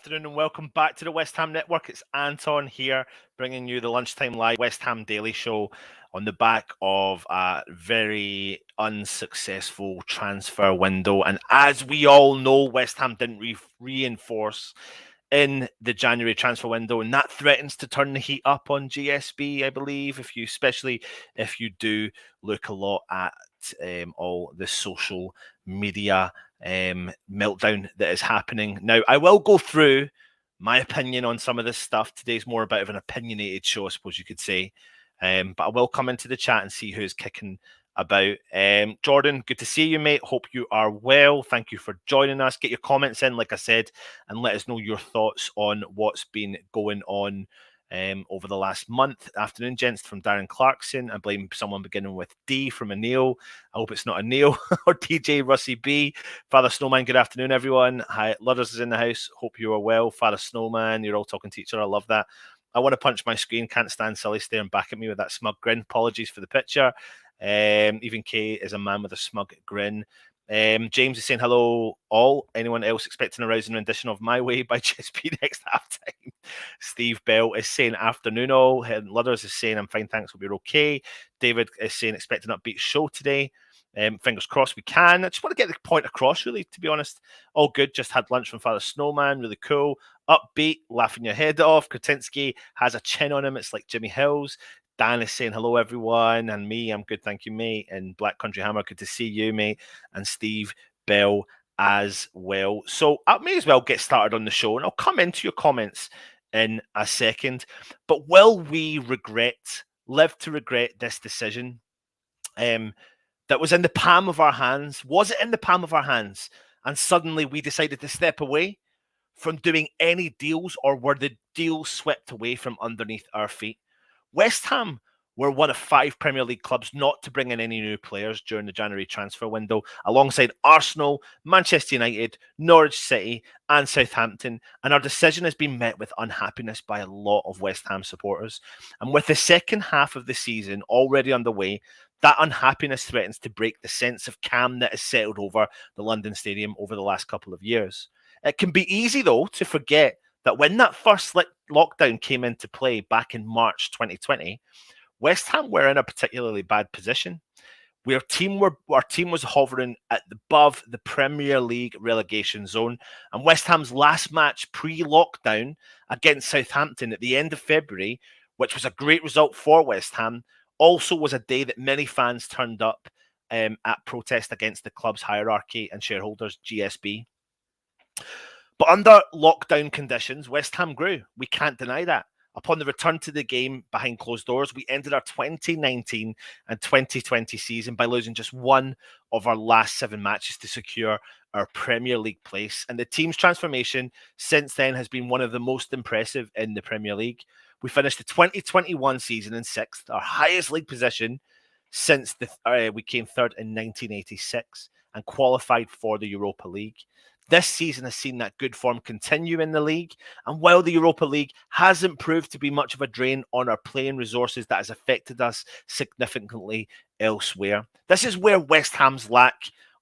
afternoon and welcome back to the West Ham Network. It's Anton here bringing you the Lunchtime Live West Ham Daily Show on the back of a very unsuccessful transfer window. And as we all know, West Ham didn't reinforce in the January transfer window, and that threatens to turn the heat up on GSB, I believe, especially if you do look a lot at all the social media meltdown that is happening. Now, I will go through my opinion on some of this stuff. Today's more a bit of an opinionated show, I suppose you could say. But I will come into the chat and see who's kicking about. Jordan, good to see you, mate. Hope you are well. Thank you for joining us. Get your comments in, like I said, and let us know your thoughts on what's been going on over the last month. Afternoon, gents, from Darren Clarkson. I blame someone beginning with D from a Neil. I hope it's not a Neil. Or DJ Russie B. Father Snowman, good afternoon, everyone. Hi, Ludders is in the house. Hope you are well. Father Snowman, you're all talking to each other. I love that. I want to punch my screen. Can't stand Silly staring back at me with that smug grin. Apologies for the picture. Even K is a man with a smug grin. James is saying hello all. Anyone else expecting a rousing rendition of My Way by GSP next halftime? Steve Bell is saying afternoon all. Ludders is saying I'm fine, thanks, hope you're okay. David is saying expect an upbeat show today. Fingers crossed we can. I just want to get the point across, really, to be honest. All good. Just had lunch from Father Snowman. Really cool. Upbeat. Laughing your head off. Kretinsky has a chin on him. It's like Jimmy Hills. Dan is saying hello, everyone. And me, I'm good, thank you, mate. And Black Country Hammer, good to see you, mate. And Steve Bell as well. So I may as well get started on the show. And I'll come into your comments in a second. But will we live to regret this decision? That was in the palm of our hands. Was it in the palm of our hands? And suddenly we decided to step away from doing any deals, or were the deals swept away from underneath our feet? West Ham were one of 5 Premier League clubs not to bring in any new players during the January transfer window, alongside Arsenal, Manchester United, Norwich City and Southampton. And our decision has been met with unhappiness by a lot of West Ham supporters. And with the second half of the season already underway, that unhappiness threatens to break the sense of calm that has settled over the London Stadium over the last couple of years. It can be easy, though, to forget that when that first lockdown came into play back in March 2020, West Ham were in a particularly bad position. Our team was hovering above the Premier League relegation zone, and West Ham's last match pre-lockdown against Southampton at the end of February, which was a great result for West Ham, also was a day that many fans turned up at protest against the club's hierarchy and shareholders, GSB. But under lockdown conditions, West Ham grew. We can't deny that. Upon the return to the game behind closed doors, we ended our 2019 and 2020 season by losing just one of our last 7 matches to secure our Premier League place. And the team's transformation since then has been one of the most impressive in the Premier League. We finished the 2021 season in 6th, our highest league position since we came 3rd in 1986 and qualified for the Europa League. This season has seen that good form continue in the league, and while the Europa League hasn't proved to be much of a drain on our playing resources, that has affected us significantly elsewhere. This is where West Ham's lack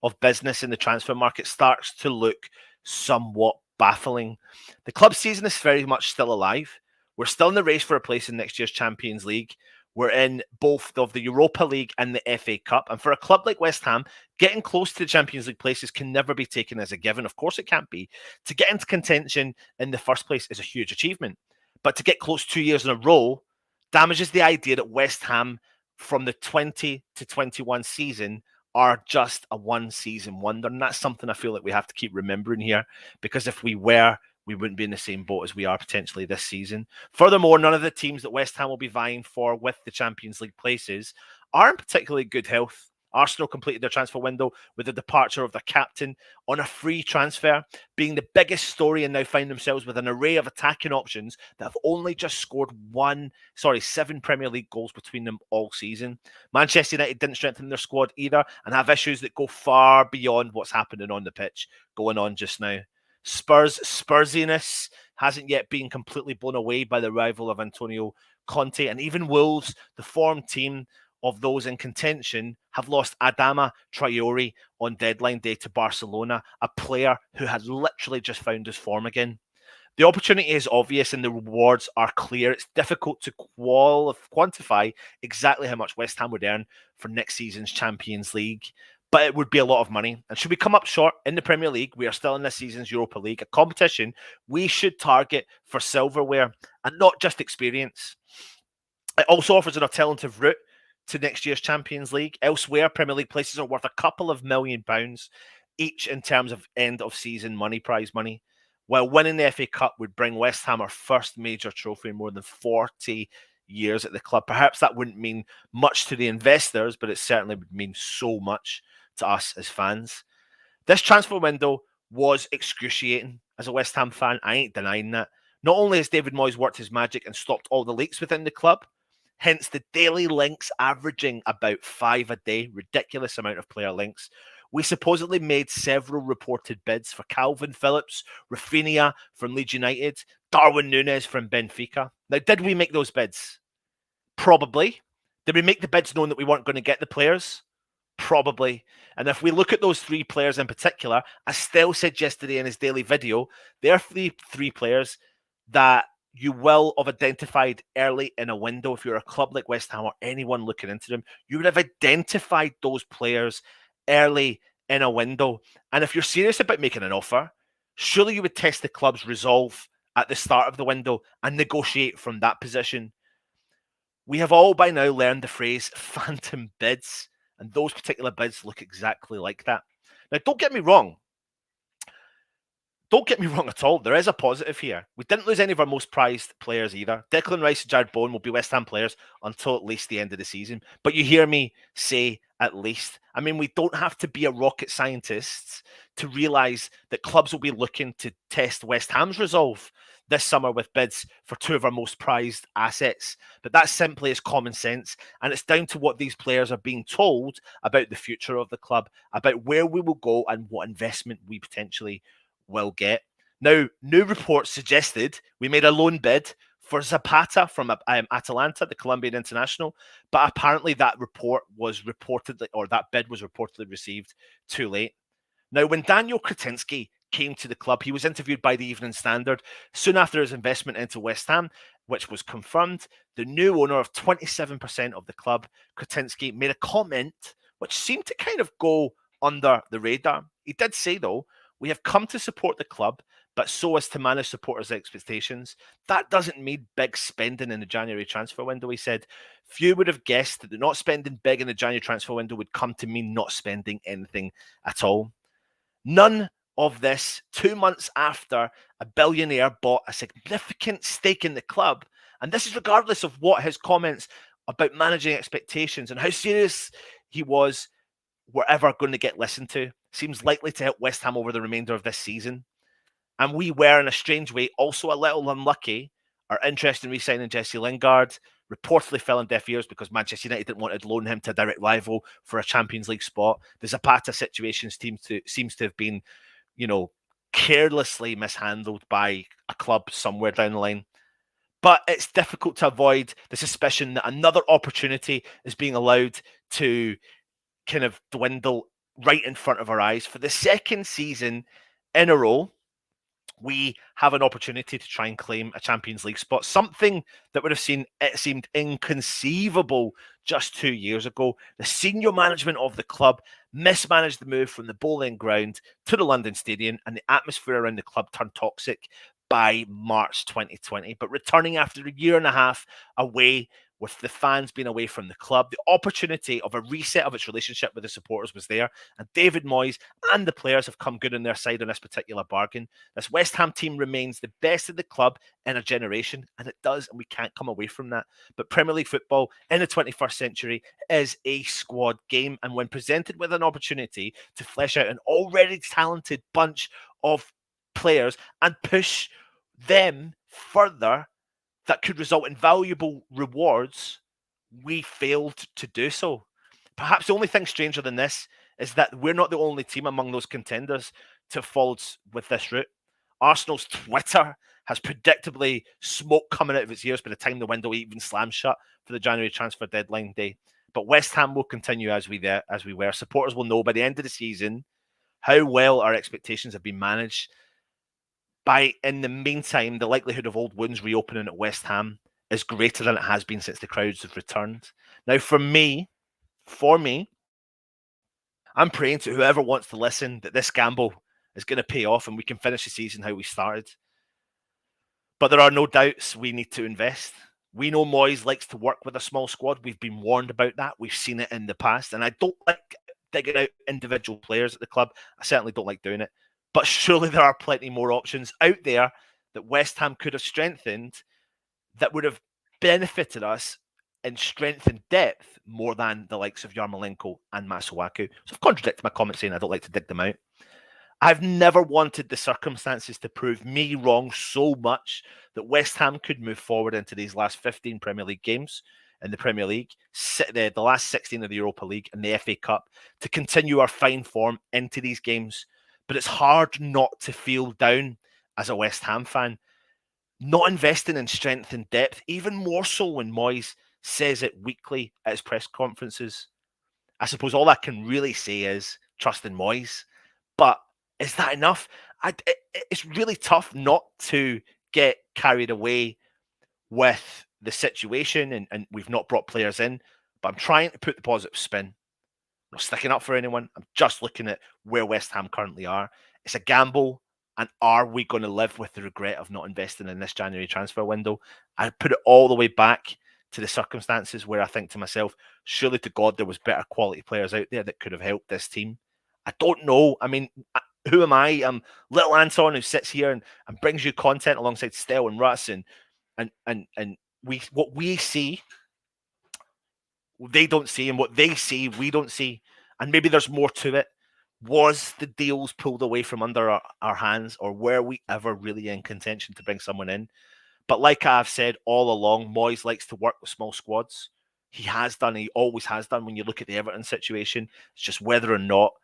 of business in the transfer market starts to look somewhat baffling. The club season is very much still alive. We're still in the race for a place in next year's Champions League. We're in both of the Europa League and the FA Cup. And for a club like West Ham, getting close to the Champions League places can never be taken as a given. Of course it can't be. To get into contention in the first place is a huge achievement. But to get close 2 years in a row damages the idea that West Ham from the 20 to 21 season are just a one-season wonder. And that's something I feel like we have to keep remembering here, because if we were, we wouldn't be in the same boat as we are potentially this season. Furthermore, none of the teams that West Ham will be vying for with the Champions League places are in particularly good health. Arsenal completed their transfer window with the departure of their captain on a free transfer, being the biggest story, and now find themselves with an array of attacking options that have only just scored 7 Premier League goals between them all season. Manchester United didn't strengthen their squad either and have issues that go far beyond what's happening on the pitch going on just now. Spursiness hasn't yet been completely blown away by the arrival of Antonio Conte, and even Wolves, the form team of those in contention, have lost Adama Traore on deadline day to Barcelona, a player who had literally just found his form again. The opportunity is obvious and the rewards are clear. It's difficult to quantify exactly how much West Ham would earn for next season's Champions League, but it would be a lot of money. And should we come up short in the Premier League, we are still in this season's Europa League, a competition we should target for silverware and not just experience. It also offers an alternative route to next year's Champions League. Elsewhere, Premier League places are worth a couple of £1 million each in terms of end of season prize money. While winning the FA Cup would bring West Ham our first major trophy in more than 40 years at the club. Perhaps that wouldn't mean much to the investors, but it certainly would mean so much to us as fans. This transfer window was excruciating as a West Ham fan. I ain't denying that. Not only has David Moyes worked his magic and stopped all the leaks within the club, hence the daily links averaging about 5 a day, ridiculous amount of player links. We supposedly made several reported bids for Calvin Phillips, Rafinha from Leeds United, Darwin Núñez from Benfica. Now, did we make those bids? Probably. Did we make the bids knowing that we weren't going to get the players? Probably. And if we look at those 3 players in particular, as Still said yesterday in his daily video, they're three players that you will have identified early in a window. If you're a club like West Ham or anyone looking into them, you would have identified those players early in a window. And if you're serious about making an offer, surely you would test the club's resolve at the start of the window and negotiate from that position. We have all by now learned the phrase phantom bids, and those particular bids look exactly like that. Now, don't get me wrong. Don't get me wrong at all. There is a positive here. We didn't lose any of our most prized players either. Declan Rice and Jared Bowen will be West Ham players until at least the end of the season. But you hear me say at least. I mean, we don't have to be a rocket scientist to realise that clubs will be looking to test West Ham's resolve this summer with bids for 2 of our most prized assets. But that simply is common sense. And it's down to what these players are being told about the future of the club, about where we will go and what investment we potentially will get. Now, new reports suggested we made a loan bid for Zapata from Atalanta, the Colombian international, but apparently that bid was reportedly received too late. Now, when Daniel Kretinsky came to the club, he was interviewed by the Evening Standard soon after his investment into West Ham, which was confirmed. The new owner of 27% of the club, Kretinsky, made a comment which seemed to kind of go under the radar. He did say, though, "We have come to support the club, but so as to manage supporters' expectations. That doesn't mean big spending in the January transfer window," he said. "Few would have guessed that the not spending big in the January transfer window would come to mean not spending anything at all." None of this 2 months after a billionaire bought a significant stake in the club. And this is regardless of what his comments about managing expectations and how serious he was were ever going to get listened to. Seems likely to help West Ham over the remainder of this season. And we were, in a strange way, also a little unlucky. Our interest in re-signing Jesse Lingard reportedly fell on deaf ears because Manchester United didn't want to loan him to a direct rival for a Champions League spot. The Zapata situation seems to have been, carelessly mishandled by a club somewhere down the line. But it's difficult to avoid the suspicion that another opportunity is being allowed to kind of dwindle right in front of our eyes. For the second season in a row, we have an opportunity to try and claim a Champions League spot, something that would have seemed inconceivable just 2 years ago. The senior management of the club mismanaged the move from the Bowling Ground to the London Stadium, and the atmosphere around the club turned toxic by March 2020. But returning after a year and a half away, with the fans being away from the club, the opportunity of a reset of its relationship with the supporters was there, and David Moyes and the players have come good on their side on this particular bargain. This West Ham team remains the best of the club in a generation, and it does, and we can't come away from that. But Premier League football in the 21st century is a squad game, and when presented with an opportunity to flesh out an already talented bunch of players and push them further, that could result in valuable rewards, we failed to do so. Perhaps the only thing stranger than this is that we're not the only team among those contenders to have followed with this route. Arsenal's Twitter has predictably smoke coming out of its ears by the time the window even slams shut for the January transfer deadline day. But West Ham will continue as we were. Supporters will know by the end of the season how well our expectations have been managed. in the meantime, the likelihood of old wounds reopening at West Ham is greater than it has been since the crowds have returned. Now, for me, I'm praying to whoever wants to listen that this gamble is going to pay off and we can finish the season how we started. But there are no doubts we need to invest. We know Moyes likes to work with a small squad. We've been warned about that. We've seen it in the past. And I don't like digging out individual players at the club. I certainly don't like doing it. But surely there are plenty more options out there that West Ham could have strengthened that would have benefited us in strength and depth more than the likes of Yarmolenko and Masuaku. So I've contradicted my comment saying I don't like to dig them out. I've never wanted the circumstances to prove me wrong so much that West Ham could move forward into these last 15 Premier League games in the Premier League, the last 16 of the Europa League and the FA Cup, to continue our fine form into these games. But it's hard not to feel down as a West Ham fan. Not investing in strength and depth, even more so when Moyes says it weekly at his press conferences. I suppose all I can really say is trust in Moyes. But is that enough? It's really tough not to get carried away with the situation, and we've not brought players in. But I'm trying to put the positive spin. I'm not sticking up for anyone. I'm just looking at where West Ham currently are. It's a gamble. And are we going to live with the regret of not investing in this January transfer window? I put it all the way back to the circumstances where I think to myself, surely to God there was better quality players out there that could have helped this team. I don't know. I mean, who am I? I'm little Anton who sits here and brings you content alongside Stel and Russ and what we see, they don't see, and what they see, we don't see. And maybe there's more to it. Was the deals pulled away from under our hands, or were we ever really in contention to bring someone in? But like I've said all along, Moyes likes to work with small squads. He has done, he always has done when you look at the Everton situation. It's just whether or not,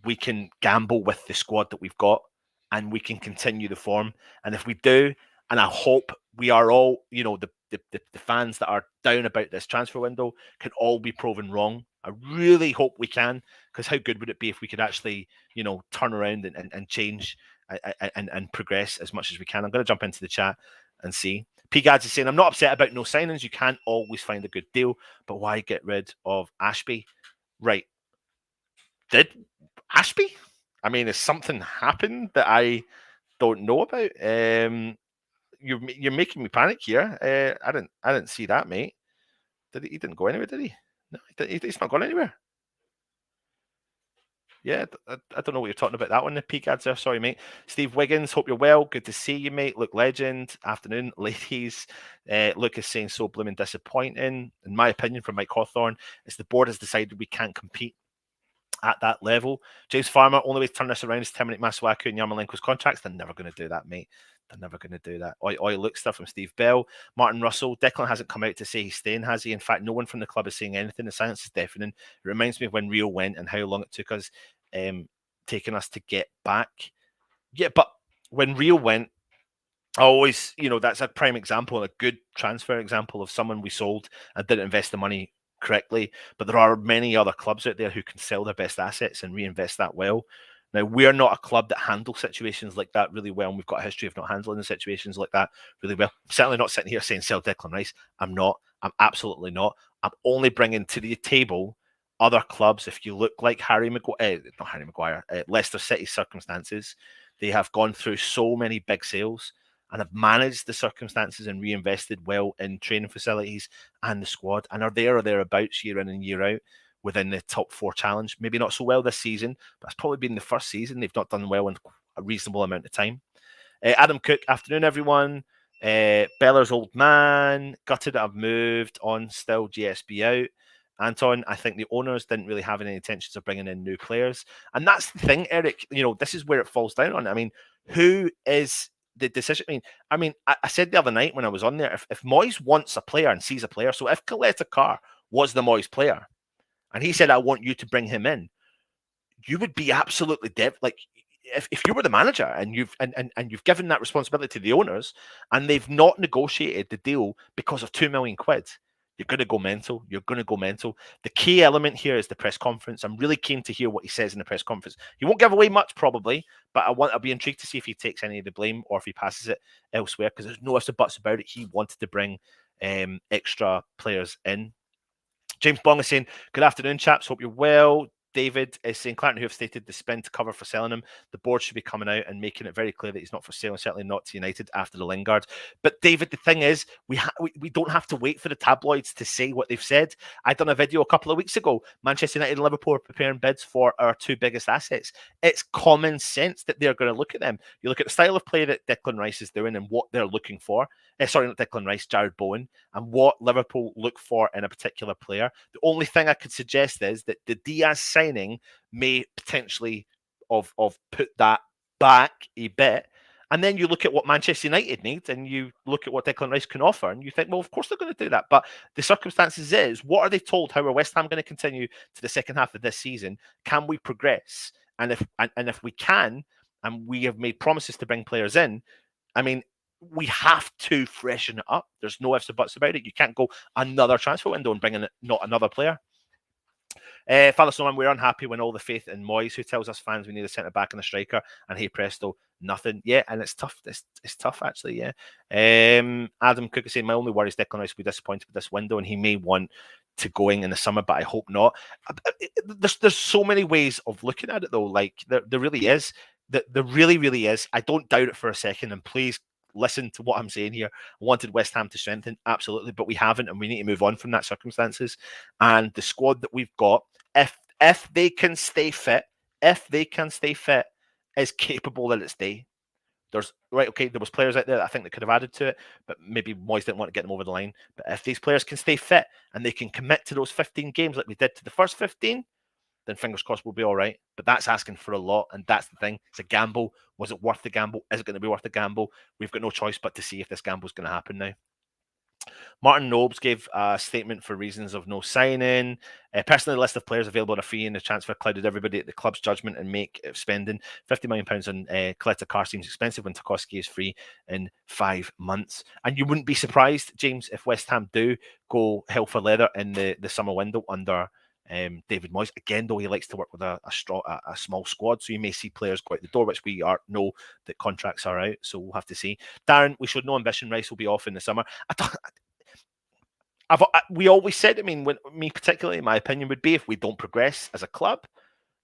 we can gamble with the squad that we've got and we can continue the form. And if we do, and I hope we are all, the fans that are down about this transfer window can all be proven wrong. I really hope we can, because how good would it be if we could actually, turn around and change and progress as much as we can. I'm going to jump into the chat and see. P. Gads is saying, I'm not upset about no signings. You can't always find a good deal, but why get rid of Ashby? Right. Did Ashby? I mean, has something happened that I don't know about? You're making me panic here. I didn't see that, mate. He didn't go anywhere, did he? No, he's not gone anywhere. Yeah, I don't know what you're talking about that one. The peak ads there. Sorry, mate. Steve Wiggins, hope you're well. Good to see you, mate. Look, legend. Afternoon, ladies. Luke is saying so blooming disappointing. In my opinion, from Mike Hawthorne, is the board has decided we can't compete at that level. James Farmer, only way to turn this around is terminate Masuaku and Yarmolenko's contracts. They're never going to do that, mate. They're never going to do that. Oi, look, stuff from Steve Bell. Martin Russell, Declan hasn't come out to say he's staying, has he? In fact, no one from the club is saying anything. The silence is deafening. It reminds me of when Rio went and how long it took us, taking us to get back. Yeah, but when Rio went, I always, that's a prime example, a good transfer example of someone we sold and didn't invest the money correctly. But there are many other clubs out there who can sell their best assets and reinvest that well. Now, we're not a club that handles situations like that really well, and we've got a history of not handling the situations like that really well. I'm certainly not sitting here saying sell Declan Rice. I'm not. I'm absolutely not. I'm only bringing to the table other clubs. If you look like Leicester City's circumstances, they have gone through so many big sales and have managed the circumstances and reinvested well in training facilities and the squad, and are there or thereabouts year in and year out within the top 4 challenge. Maybe not so well this season, but it's probably been the first season they've not done well in a reasonable amount of time. Adam Cook, afternoon, everyone. Beller's old man, gutted that I've moved on, still GSB out. Anton, I think the owners didn't really have any intentions of bringing in new players. And that's the thing, Eric, this is where it falls down on. I mean, who is the decision? I mean, I said the other night when I was on there, if Moyes wants a player and sees a player, so if Coletta Carr was the Moyes player, and he said, I want you to bring him in, you would be absolutely like, if you were the manager and you've given that responsibility to the owners and they've not negotiated the deal because of £2 million, you're going to go mental. You're going to go mental. The key element here is the press conference. I'm really keen to hear what he says in the press conference. He won't give away much probably, but I'll be intrigued to see if he takes any of the blame or if he passes it elsewhere, because there's no ifs or buts about it. He wanted to bring extra players in. James Bong is saying, good afternoon, chaps. Hope you're well. David is saying, Clarendon, who have stated the spend to cover for selling him, the board should be coming out and making it very clear that he's not for sale, and certainly not to United after the Lingard. But David, the thing is, we don't have to wait for the tabloids to say what they've said. I done a video a couple of weeks ago. Manchester United and Liverpool are preparing bids for our two biggest assets. It's common sense that they're going to look at them. You look at the style of play that Declan Rice is doing and what they're looking for. Sorry, not Declan Rice, Jared Bowen, and what Liverpool look for in a particular player. The only thing I could suggest is that the Diaz signing may potentially have put that back a bit. And then you look at what Manchester United need, and you look at what Declan Rice can offer, and you think, well, of course they're going to do that. But the circumstances is, what are they told? How are West Ham going to continue to the second half of this season? Can we progress? And if we can, and we have made promises to bring players in, I mean, we have to freshen it up. There's no ifs or buts about it. You can't go another transfer window and bring in not another player. Father Snowman, we're unhappy when all the faith in Moyes, who tells us fans we need a centre back and a striker, and hey presto, nothing. Yeah, and it's tough. It's tough actually. Yeah. Adam Cook is saying, my only worry is Declan Rice will be disappointed with this window, and he may want to going in the summer, but I hope not. There's so many ways of looking at it though. Like there really is. There really is. I don't doubt it for a second, and please listen to what I'm saying here. I wanted West Ham to strengthen, absolutely, but we haven't, and we need to move on from that circumstances. And the squad that we've got, if they can stay fit, is capable that it stay. There was players out there that I think that could have added to it, but maybe Moyes didn't want to get them over the line. But if these players can stay fit and they can commit to those 15 games like we did to the first 15, then fingers crossed we'll be all right. But that's asking for a lot, and that's the thing. It's a gamble. Was it worth the gamble? Is it going to be worth the gamble? We've got no choice but to see if this gamble is going to happen now. Martin Nobes gave a statement for reasons of no signing. Personally, the list of players available on a fee in the transfer clouded everybody at the club's judgment and make spending £50 million on Coletta Carr seems expensive when Tarkowski is free in 5 months. And you wouldn't be surprised, James, if West Ham do go hell for leather in the summer window under David Moyes. Again, though, he likes to work with a small squad, so you may see players go out the door, which we know that contracts are out, so we'll have to see. Darren, we showed no ambition. Rice will be off in the summer. We always said, I mean, me particularly, my opinion would be, if we don't progress as a club,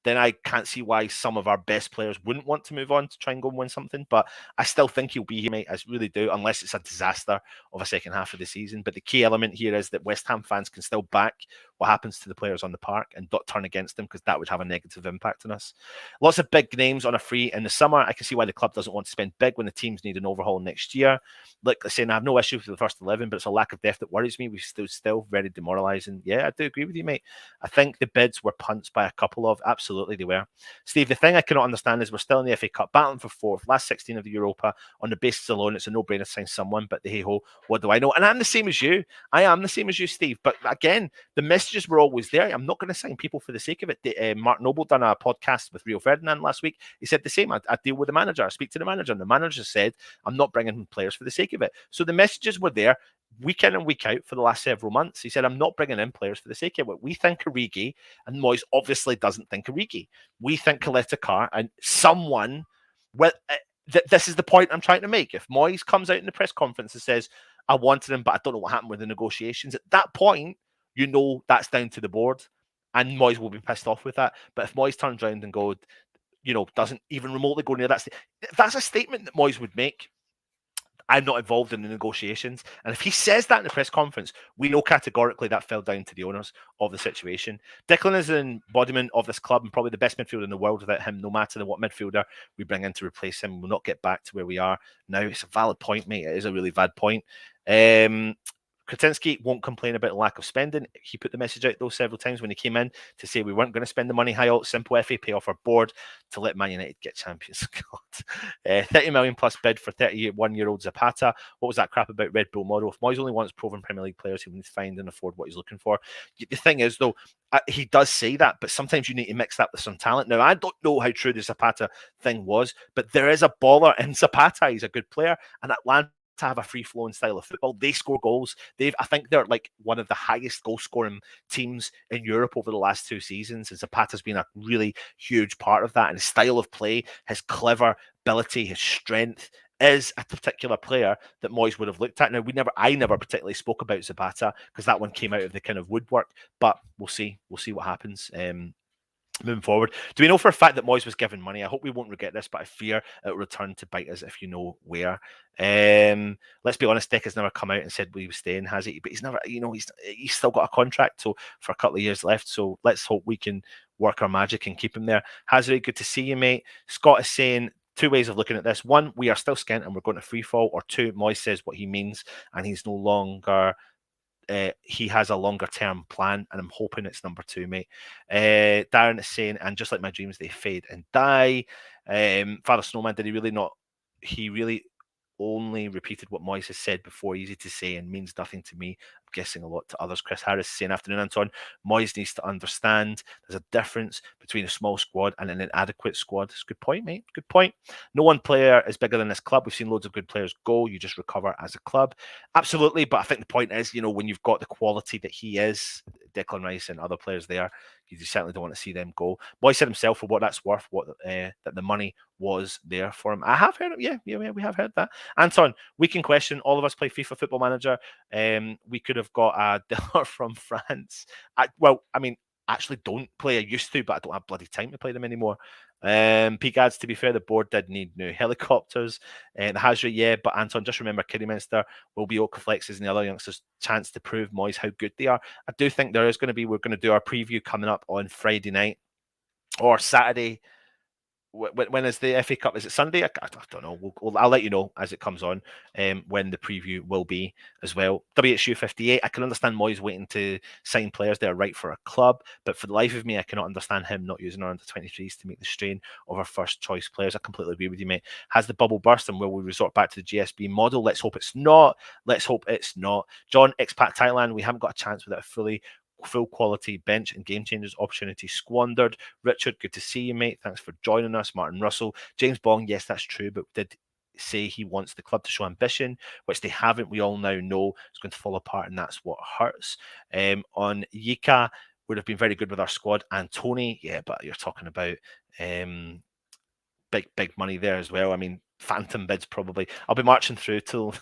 then I can't see why some of our best players wouldn't want to move on to try and go and win something. But I still think he'll be here, mate. I really do, unless it's a disaster of a second half of the season. But the key element here is that West Ham fans can still back what happens to the players on the park and not turn against them, because that would have a negative impact on us. Lots of big names on a free in the summer. I can see why the club doesn't want to spend big when the teams need an overhaul next year. Like I say, I have no issue with the first 11, but it's a lack of depth that worries me. We're still very demoralising. Yeah, I do agree with you, mate. I think the bids were punts by a couple of, absolutely they were. Steve, the thing I cannot understand is we're still in the FA Cup, battling for fourth, last 16 of the Europa. On the basis alone, it's a no-brainer to sign someone, but hey-ho, what do I know? And I'm the same as you. I am the same as you, Steve. But again, the messages were always there. I'm not going to sign people for the sake of it. Mark Noble done a podcast with Rio Ferdinand last week. He said the same. I deal with the manager. I speak to the manager, and the manager said, I'm not bringing players for the sake of it. So the messages were there week in and week out for the last several months. He said, I'm not bringing in players for the sake of it. We think Origi, and Moyes obviously doesn't think Origi. We think Coletta Carr, and someone, this is the point I'm trying to make. If Moyes comes out in the press conference and says, I wanted him, but I don't know what happened with the negotiations, at that point, you know that's down to the board, and Moyes will be pissed off with that. But if Moyes turns around and goes, doesn't even remotely go near that, that's a statement that Moyes would make. I'm not involved in the negotiations. And if he says that in the press conference, we know categorically that fell down to the owners of the situation. Declan is an embodiment of this club and probably the best midfielder in the world. Without him, no matter what midfielder we bring in to replace him, we'll not get back to where we are now. It's a valid point, mate. It is a really valid point. Kretinsky won't complain about the lack of spending. He put the message out, though, several times when he came in to say we weren't going to spend the money high out. Simple FA pay off our board to let Man United get champions. God. 30 million plus bid for 31-year-old Zapata. What was that crap about Red Bull model? If Moyes only wants proven Premier League players, he will need to find and afford what he's looking for. The thing is, though, he does say that, but sometimes you need to mix that with some talent. Now, I don't know how true the Zapata thing was, but there is a baller in Zapata. He's a good player, and Atlanta to have a free-flowing style of football. They score goals. I think they're like one of the highest goal-scoring teams in Europe over the last 2 seasons. And Zapata's been a really huge part of that. And his style of play, his clever ability, his strength is a particular player that Moyes would have looked at. Now, I never particularly spoke about Zapata because that one came out of the kind of woodwork. But we'll see. We'll see what happens. Moving forward, do we know for a fact that Moyes was given money? I hope we won't regret this, but I fear it will return to bite us if you know where. Let's be honest, Dick has never come out and said we were staying, has he? But he's never, he's still got a contract for a couple of years left. So let's hope we can work our magic and keep him there. Hazard, good to see you, mate. Scott is saying 2 ways of looking at this. 1, we are still skint and we're going to free fall. Or 2, Moyes says what he means and he's no longer. He has a longer term plan, and I'm hoping it's number 2, mate. Darren is saying, and just like my dreams, they fade and die. Father Snowman, did he really not? He really only repeated what Moyes has said before. Easy to say and means nothing to me. I'm guessing a lot to others. Chris Harris saying, afternoon, Anton. Moyes needs to understand there's a difference between a small squad and an inadequate squad. It's a good point, mate. Good point. No one player is bigger than this club. We've seen loads of good players go. You just recover as a club. Absolutely. But I think the point is, when you've got the quality that he is, Declan Rice and other players there, you certainly don't want to see them go. Moyes said himself, for what that's worth, that the money was there for him. I have heard it. Yeah, we have heard that. Anton, we can question. All of us play FIFA Football Manager. We could have got a dealer from France. Actually don't play. I used to, but I don't have bloody time to play them anymore. Peak ads, to be fair, the board did need new helicopters. The Hazard, yeah, but Anton, just remember Kidderminster will be Okaflex's and the other youngsters' chance to prove Moyes how good they are. I do think there is going to be, we're going to do our preview coming up on Friday night or Saturday. When is the FA Cup? Is it Sunday? I don't know. I'll let you know as it comes on when the preview will be as well. WHUFC, I can understand Moyes waiting to sign players that are right for a club, but for the life of me, I cannot understand him not using our under-23s to make the strain of our first choice players. I completely agree with you, mate. Has the bubble burst and will we resort back to the GSB model? Let's hope it's not. Let's hope it's not. John, Expat Thailand, we haven't got a chance without a full quality bench and game changers opportunity squandered. Richard, good to see you, mate. Thanks for joining us. Martin Russell, James Bong, yes, that's true, but did say he wants the club to show ambition, which they haven't. We all now know it's going to fall apart, and that's what hurts. On Yika, would have been very good with our squad. And Tony, yeah, but you're talking about big money there as well. I mean, phantom bids probably. I'll be marching through till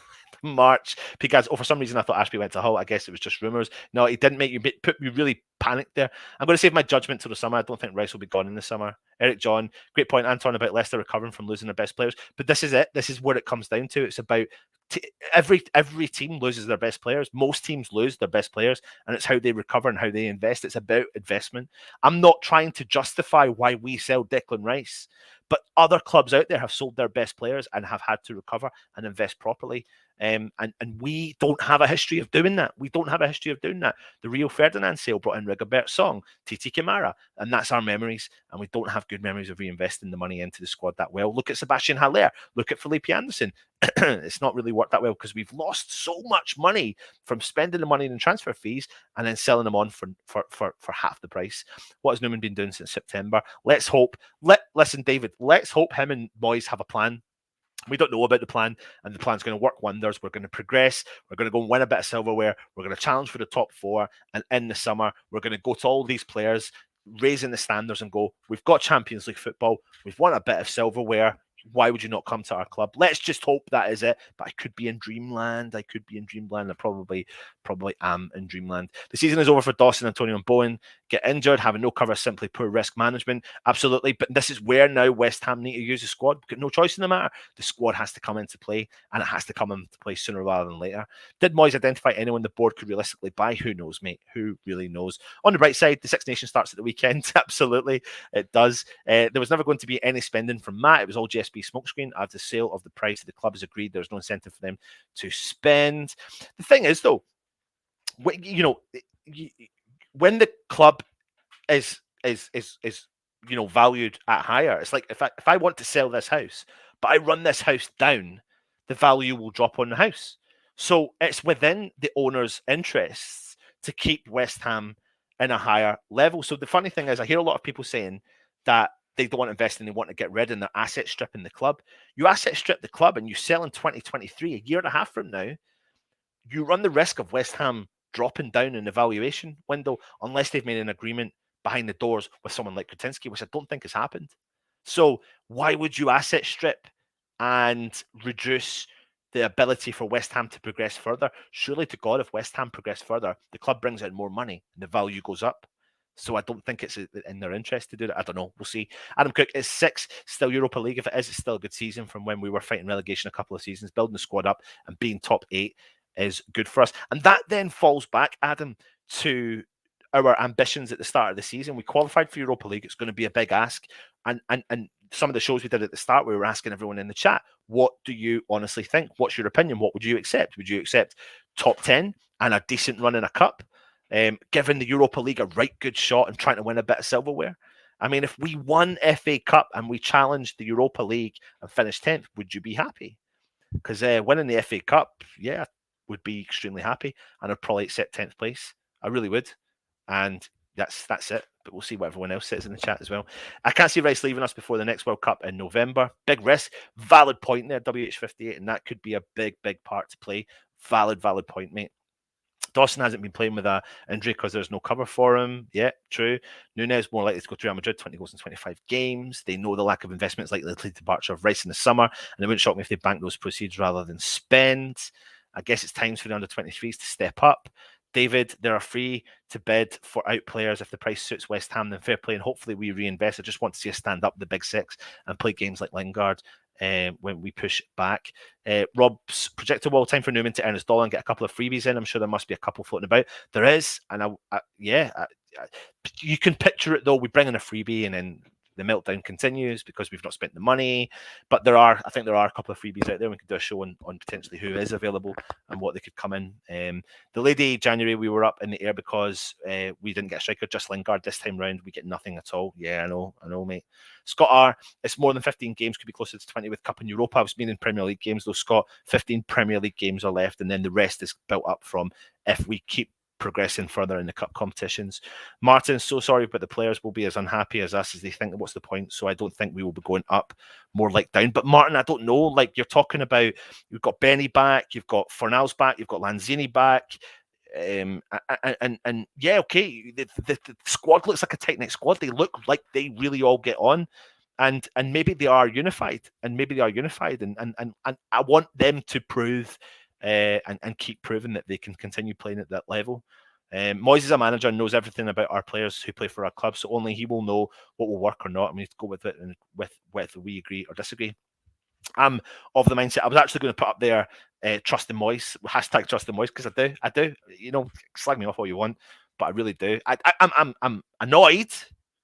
March because for some reason I thought Ashby went to Hull. I guess it was just rumours. No, he didn't make you put me really panicked there. I'm going to save my judgment till the summer. I don't think Rice will be gone in the summer. Eric John, great point, Anton, about Leicester recovering from losing their best players. But this is it. This is where it comes down to. It's about every team loses their best players. Most teams lose their best players, and it's how they recover and how they invest. It's about investment. I'm not trying to justify why we sell Declan Rice, but other clubs out there have sold their best players and have had to recover and invest properly. And we don't have a history of doing that. We don't have a history of doing that. The Rio Ferdinand sale brought in Rigobert Song, Titi Kamara, and that's our memories. And we don't have good memories of reinvesting the money into the squad that well. Look at Sebastian Haller. Look at Felipe Anderson. It's not really worked that well because we've lost so much money from spending the money in transfer fees and then selling them on for half the price. What has Newman been doing since September? Let's hope. Listen, David, let's hope him and Moyes have a plan. We don't know about the plan, and the plan's going to work wonders. We're going to progress. We're going to go and win a bit of silverware. We're going to challenge for the top 4. And in the summer, we're going to go to all these players, raising the standards and go, we've got Champions League football. We've won a bit of silverware. Why would you not come to our club? Let's just hope that is it. But I could be in dreamland. I probably am in dreamland. The season is over for Dawson, Antonio and Bowen. Get injured, having no cover, simply poor risk management. Absolutely. But this is where now West Ham need to use the squad. We've got no choice in the matter. The squad has to come into play, and it has to come into play sooner rather than later. Did Moyes identify anyone the board could realistically buy? Who knows, mate? Who really knows? On the bright side, the Six Nations starts at the weekend. Absolutely, it does. There was never going to be any spending from Matt. It was all GSB smokescreen. After the sale of the price, the club has agreed there's no incentive for them to spend. The thing is, though, when the club is valued at higher, it's like if I want to sell this house, but I run this house down, the value will drop on the house. So it's within the owner's interests to keep West Ham in a higher level. So the funny thing is, I hear a lot of people saying that they don't want to invest and they want to get rid and they're asset stripping the club. You asset strip the club and you sell in 2023, a year and a half from now, you run the risk of West Ham dropping down in the valuation window unless they've made an agreement behind the doors with someone like Kretinsky, which I don't think has happened. So why would you asset strip and reduce the ability for West Ham to progress further? Surely to God, if West Ham progress further, the club brings in more money and the value goes up. So I don't think it's in their interest to do that. I don't know. We'll see. Adam Cook is 6, still Europa League. If it is, it's still a good season from when we were fighting relegation a couple of seasons. Building the squad up and being top 8 is good for us. And that then falls back, Adam, to our ambitions at the start of the season. We qualified for Europa League. It's going to be a big ask. And some of the shows we did at the start, we were asking everyone in the chat, what do you honestly think? What's your opinion? What would you accept? Would you accept top 10 and a decent run in a cup? Giving the Europa League a right good shot and trying to win a bit of silverware? I mean, if we won FA Cup and we challenged the Europa League and finished 10th, would you be happy? Because winning the FA Cup, yeah, would be extremely happy, and I'd probably accept 10th place. I really would. And that's it. But we'll see what everyone else says in the chat as well. I can't see Rice leaving us before the next World Cup in November. Big risk. Valid point there, WH58, and that could be a big part to play. Valid point, mate. Dawson hasn't been playing with an injury because there's no cover for him. Yeah, true. Nunes more likely to go to Real Madrid, 20 goals in 25 games. They know the lack of investment is likely to lead to the departure of Rice in the summer, and it wouldn't shock me if they bank those proceeds rather than spend. I guess it's time for the under-23s to step up. David, they are free to bid for out players if the price suits West Ham, then fair play, and hopefully we reinvest. I just want to see us stand up the big 6 and play games like Lingard when we push back. Rob's projected wall time for Newman to earn his dollar and get a couple of freebies in. I'm sure there must be a couple floating about. There is, and you can picture it though. We bring in a freebie and then the meltdown continues because we've not spent the money. But I think there are a couple of freebies out there. We could do a show on potentially who is available and what they could come in. The Lady January, we were up in the air because we didn't get a striker, just Lingard. This time round, we get nothing at all. Yeah, I know, mate. Scott R, it's more than 15 games, could be closer to 20 with Cup and Europa. I was meaning Premier League games, though, Scott. 15 Premier League games are left, and then the rest is built up from if we keep progressing further in the cup competitions. Martin, so sorry, but the players will be as unhappy as us as they think. What's the point? So I don't think we will be going up, more like down. But Martin, I don't know. Like you're talking about, you've got Benny back, you've got Fornals back, you've got Lanzini back. And yeah, okay. The squad looks like a tight knit squad. They look like they really all get on. And maybe they are unified. And I want them to prove and keep proving that they can continue playing at that level. Moyes is a manager and knows everything about our players who play for our club, so only he will know what will work or not. I mean, to go with it and with whether we agree or disagree. I'm of the mindset. I was actually going to put up there trust in Moyes, hashtag trust in Moyes, because I do. You know, slag me off all you want, but I really do. I'm annoyed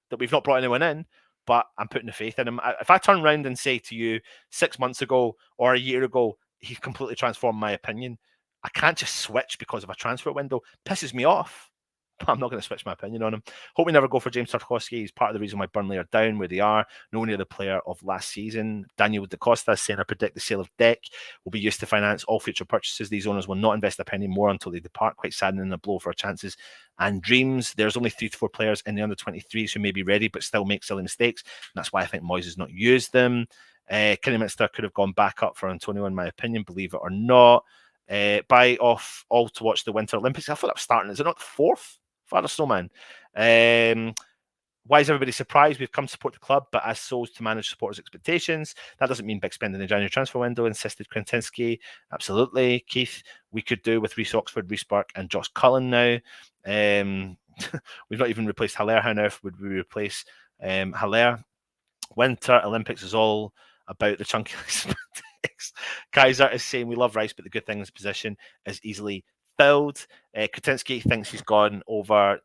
that we've not brought anyone in, but I'm putting the faith in him. If I turn around and say to you 6 months ago or a year ago, he completely transformed my opinion, I can't just switch because of a transfer window. Pisses me off. But I'm not going to switch my opinion on him. Hope we never go for James Tarkowski. He's part of the reason why Burnley are down where they are. Nowhere near the player of last season. Daniel Da Costa saying, I predict the sale of Deck will be used to finance all future purchases. These owners will not invest a penny more until they depart. Quite saddening, a blow for our chances and dreams. There's only 3 to 4 players in the under-23s who may be ready but still make silly mistakes. And that's why I think Moyes has not used them. Kenny Minster could have gone back up for Antonio, in my opinion, believe it or not. Buy off all to watch the Winter Olympics. I thought that was starting. Is it not the 4th? Father Snowman. Why is everybody surprised? We've come to support the club, but as souls to manage supporters' expectations. That doesn't mean big spending in the January transfer window, insisted Kretinsky. Absolutely. Keith, we could do with Reece Oxford, Reece Burke, and Josh Cullen now. We've not even replaced Haller. How on earth would we replace Haller? Winter Olympics is all about the chunky spandex. Kaiser is saying we love Rice, but the good thing in this position is easily filled. Kretinsky thinks he's got one over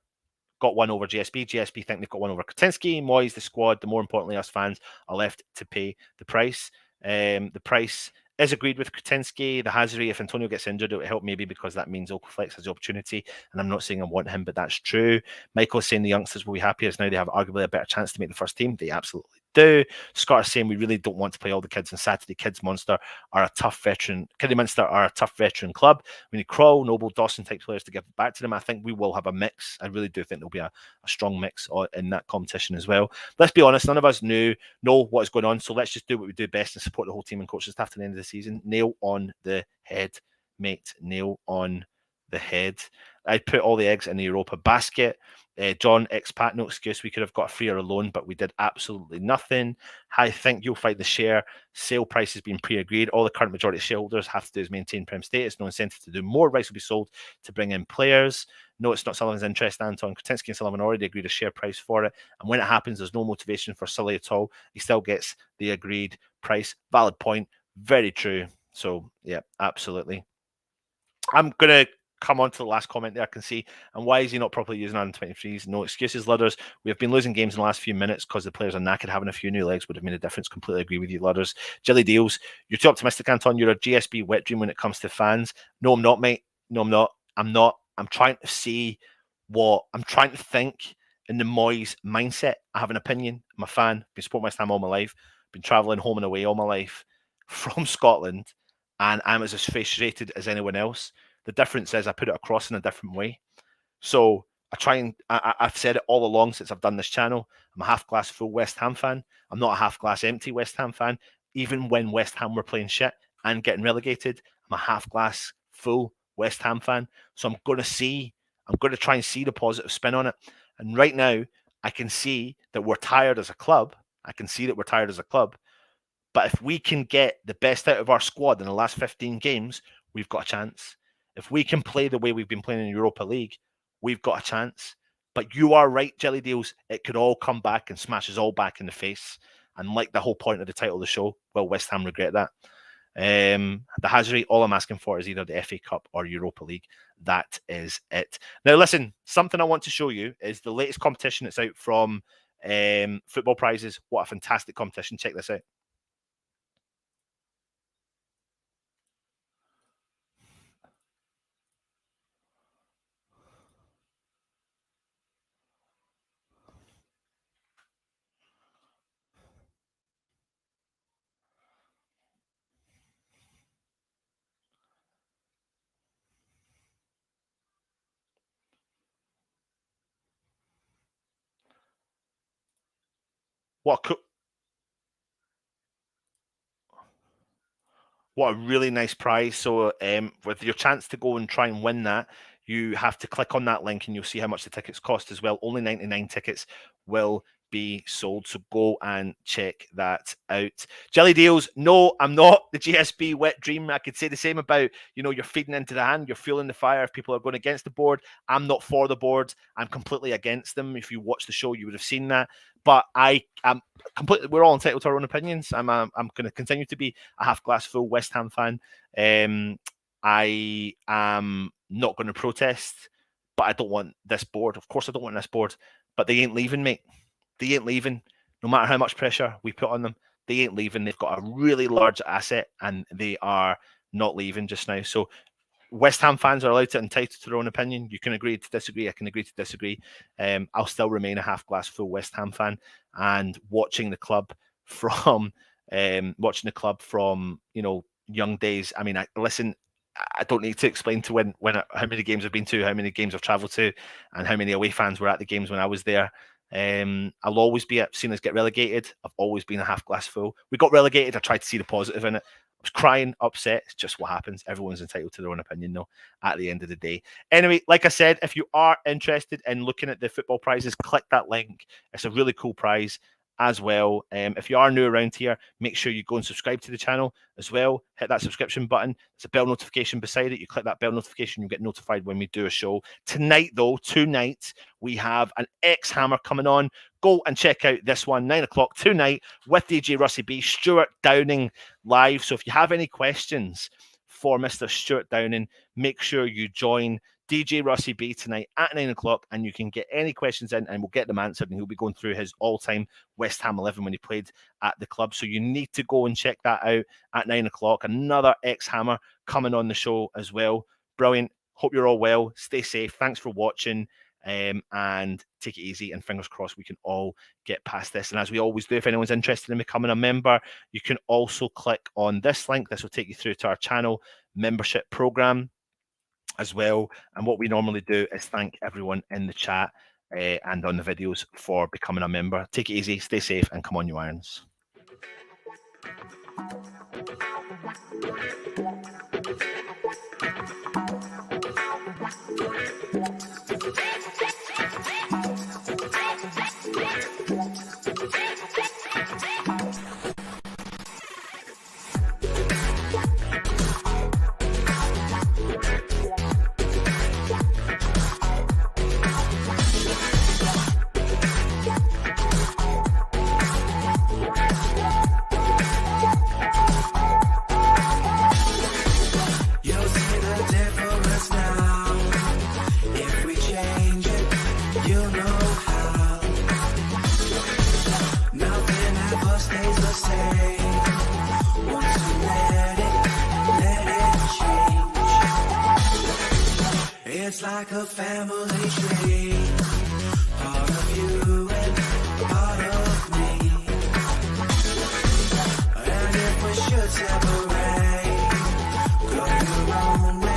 GSP. GSP think they've got one over Kretinsky. Moyes, the squad, the more importantly, us fans are left to pay the price. The price is agreed with Kretinsky. The Hazard, if Antonio gets injured, it will help maybe because that means Okaflex has the opportunity. And I'm not saying I want him, but that's true. Michael is saying the youngsters will be happy as now they have arguably a better chance to make the first team. They absolutely do. Scott is saying we really don't want to play all the kids on Saturday. Kids Munster are a tough veteran. Kidderminster are a tough veteran club. We need Kroll, Noble, Dawson type players to give back to them. I think we will have a mix. I really do think there'll be a strong mix in that competition as well. Let's be honest, none of us know what is going on. So let's just do what we do best and support the whole team and coaching staff to the end of the season. Nail on the head, mate. Nail on the head. I'd put all the eggs in the Europa basket. John, expat, no excuse. We could have got a free or a loan, but we did absolutely nothing. I think you'll find the share sale price has been pre-agreed. All the current majority shareholders have to do is maintain Prem status. No incentive to do more. Rights will be sold to bring in players. No, it's not Sullivan's interest, Anton. Kretinsky and Sullivan already agreed a share price for it. And when it happens, there's no motivation for Sully at all. He still gets the agreed price. Valid point. Very true. So, yeah, absolutely. I'm going to come on to the last comment there. I can see. And why is he not properly using under-23s? No excuses, Ludders. We have been losing games in the last few minutes because the players are knackered. Having a few new legs would have made a difference. Completely agree with you, Ludders. Jelly Deals. You're too optimistic, Anton. You're a GSB wet dream when it comes to fans. No, I'm not, mate. No, I'm not. I'm not. I'm trying to see I'm trying to think in the Moyes mindset. I have an opinion. I'm a fan. Been supporting West Ham all my life. Been travelling home and away all my life from Scotland. And I'm as frustrated as anyone else. The difference is I put it across in a different way. So I've said it all along since I've done this channel. I'm a half glass full West Ham fan. I'm not a half glass empty West Ham fan. Even when West Ham were playing shit and getting relegated, I'm a half glass full West Ham fan. So I'm going to try and see the positive spin on it. And right now, I can see that we're tired as a club. But if we can get the best out of our squad in the last 15 games, we've got a chance. If we can play the way we've been playing in Europa League, we've got a chance. But you are right, Jelly Deals. It could all come back and smash us all back in the face. And like the whole point of the title of the show, will West Ham regret that? The Hazard, all I'm asking for is either the FA Cup or Europa League. That is it. Now, listen, something I want to show you is the latest competition that's out from Football Prizes. What a fantastic competition. Check this out. What a really nice prize. So with your chance to go and try and win that, you have to click on that link and you'll see how much the tickets cost as well. Only 99 tickets will be sold. So go and check that out. Jelly Deals. No, I'm not the GSB wet dream. I could say the same about, you're feeding into the hand. You're fueling the fire. If people are going against the board, I'm not for the board. I'm completely against them. If you watch the show, you would have seen that. But I'm completely. We're all entitled to our own opinions. I'm going to continue to be a half glass full West Ham fan. I am not going to protest, but I don't want this board. Of course, I don't want this board. But they ain't leaving, mate. They ain't leaving. No matter how much pressure we put on them, they ain't leaving. They've got a really large asset, and they are not leaving just now. So West Ham fans are allowed to entitled to their own opinion. You can agree to disagree. I can agree to disagree. I'll still remain a half glass full West Ham fan, and watching the club from young days. I mean, I don't need to explain to how many games I've been to, how many games I've travelled to, and how many away fans were at the games when I was there. I'll always be seen as get relegated. I've always been a half glass full. We got relegated. I tried to see the positive in it. I was crying, upset. It's just what happens. Everyone's entitled to their own opinion, though, at the end of the day. Anyway, like I said, if you are interested in looking at the football prizes, click that link. It's a really cool prize as well. If you are new around here, make sure you go and subscribe to the channel as well. Hit that subscription button. There's a bell notification beside it. You click that bell notification, you get notified when we do a show. Tonight, we have an X-Hammer coming on. Go and check out this one, 9 o'clock tonight with DJ Russie B, Stuart Downing live. So if you have any questions for Mr. Stuart Downing, make sure you join DJ Russie B tonight at 9 o'clock, and you can get any questions in and we'll get them answered, and he'll be going through his all-time West Ham 11 when he played at the club. So you need to go and check that out at 9 o'clock. Another X-Hammer coming on the show as well. Brilliant. Hope you're all well. Stay safe. Thanks for watching. and take it easy, and fingers crossed we can all get past this. And as we always do, if anyone's interested in becoming a member, you can also click on this link. This will take you through to our channel membership program as well. And what we normally do is thank everyone in the chat and on the videos for becoming a member. Take it easy, stay safe, and come on, you Irons. It's like a family tree, part of you and part of